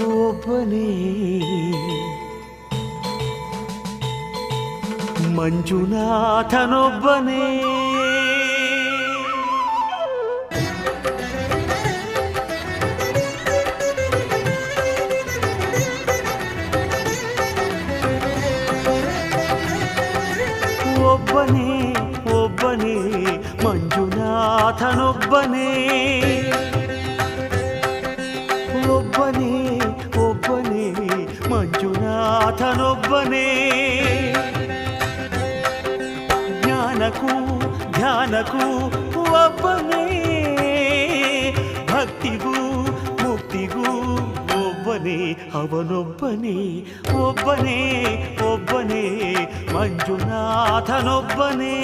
ಒಬ್ಬನೇ ಮಂಜುನಾಥನೊಬ್ಬನೇ ಒಬ್ಬನೇ ಒಬ್ಬನೇ ಮಂಜುನಾಥನೊಬ್ಬನೇ ಒಬ್ಬನೇ ಒಬ್ಬನೇ ಮಂಜುನಾಥನೊಬ್ಬನೇ ಜ್ಞಾನಕ್ಕೂ ಧ್ಯಾನಕ್ಕೂ ಒಬ್ಬನೇ ಭಕ್ತಿಗೂ ಮುಕ್ತಿಗೂ ಒಬ್ಬನೇ ಅವನೊಬ್ಬನೇ ಒಬ್ಬನೇ ಒಬ್ಬನೇ ಮಂಜುನಾಥನೊಬ್ಬನೇ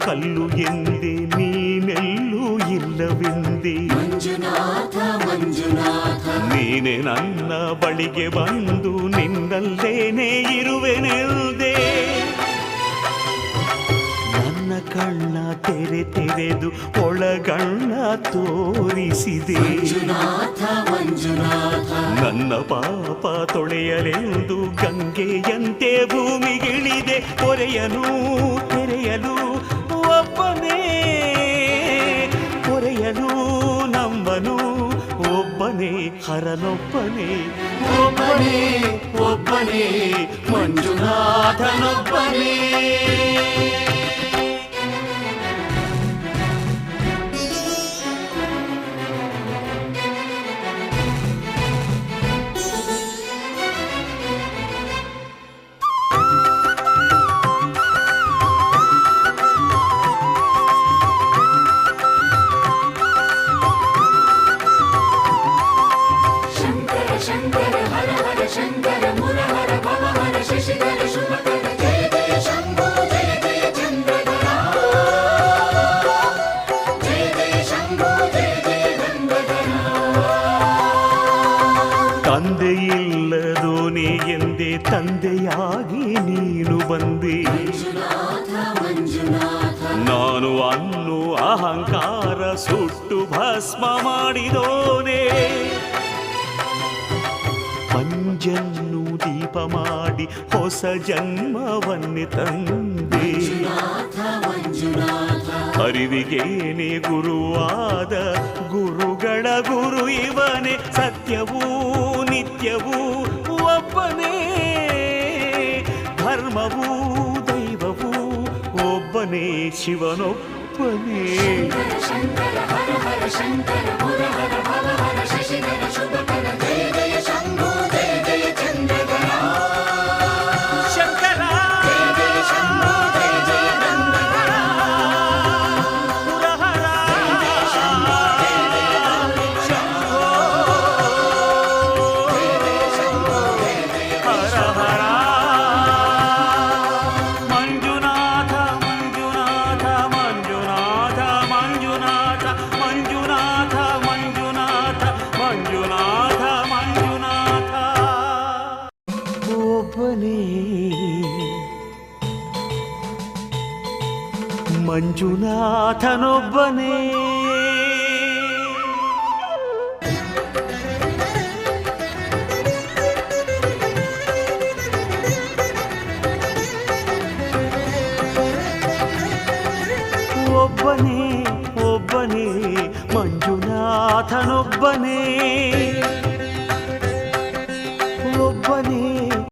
ಕಲ್ಲು ಎಂದೆ ನೀನೆಲ್ಲೂ ಇಲ್ಲವೆಂದೆ ಮಂಜುನಾಥ ಮಂಜುನಾಥ ನೀನೆ ನನ್ನ ಬಳಿಗೆ ಬಂದು ನಿನ್ನಲ್ಲೇನೆ ಇರುವೆನೆಲ್ದೆ ನನ್ನ ಕಣ್ಣ ತೆರೆದು ಒಳಗಣ್ಣ ತೋರಿಸಿದೆ ಮಂಜುನಾಥ ಮಂಜುನಾಥ ನನ್ನ ಪಾಪ ತೊಳೆಯಲೆಂದು ಗಂಗೆಯಂತೆ ಭೂಮಿಗಿಳಿದೆ ಹೊರೆಯಲು ತೆರೆಯಲು ಒಬ್ಬನೇ ಹೊರೆಯಲು ನಂಬನು ಒಬ್ಬನೇ ಹರನೊಬ್ಬನೇ ಒಬ್ಬನೇ ಒಬ್ಬನೇ ಮಂಜುನಾಥನೊಬ್ಬನೇ ಶಂಕರ ಹರ ಹರ ಶಂಕರ ಮುರಹರ ಭವಹರ ಶಶಿಧರ ಶುಭಕರ ಜಯ ಜಯ ಶಂಭೋ ಜಯ ಜಯ ಚಂದ್ರಧರ ಜಯ ಜಯ ಶಂಭೋ ಜಯ ಜಯ ಗಂಗಾಧರ ತಂದೆಯಿಲ್ಲದೋನೆ ಎಂದೇ ತಂದೆಯಾಗಿ ನೀನು ಬಂದೆ ಮಂಜುನಾಥ ಮಂಜುನಾಥ ನಾನು ಅನ್ನು ಅಹಂಕಾರ ಸುಟ್ಟು ಭಸ್ಮ ಮಾಡಿದೋನೆ ಪಂಜನ್ನು ದೀಪ ಮಾಡಿ ಹೊಸ ಜನ್ಮವನ್ನೇ ತಂದೆ ಅರಿವಿಗೇನೆ ಗುರುವಾದ ಗುರುಗಳ ಗುರು ಇವನೇ ಸತ್ಯವೂ ನಿತ್ಯವೂ ಒಬ್ಬನೇ ಧರ್ಮವೂ ದೈವವೂ ಒಬ್ಬನೇ ಶಿವನೊಬ್ಬನೇ ಶಂಕರ ಹರ ಹರ ಶಂಕರ ಮುರಹರ ಭವಹರ ಶಶಿಧರ ಶುಭಕರ ಜಯ ಜಯ ಶಂಭೋ ಜಯ ಜಯ ಚಂದ್ರಧರ ಶಂಕರ ಜಯ ಜಯ ಶಂಭೋ ಜಯ ಜಯ ಗಂಗಾಧರ ಮುರಹರ ಜಯ ಜಯ ಶಂಭೋ ಜಯ ಜಯ ಶಂಭೋ ಜಯ ಜಯ ಶಂಭೋ ಜಯ ಜಯ ಹರ ಹರ ಮಂಜುನಾಥ ಮಂಜುನಾಥ ಮಂಜುನಾಥ ಮಂಜುನಾಥ ಮಂಜುನಾಥ ಮಂಜುನಾಥ ಮಂಜುನಾಥ ಮಂಜುನಾಥ ಒಬ್ಬನೇ ಮಂಜುನಾಥನೊಬ್ಬನೇ ಒಬ್ಬನೇ ಒಬ್ಬನೇ ಮಂಜುನಾಥನೊಬ್ಬನೇ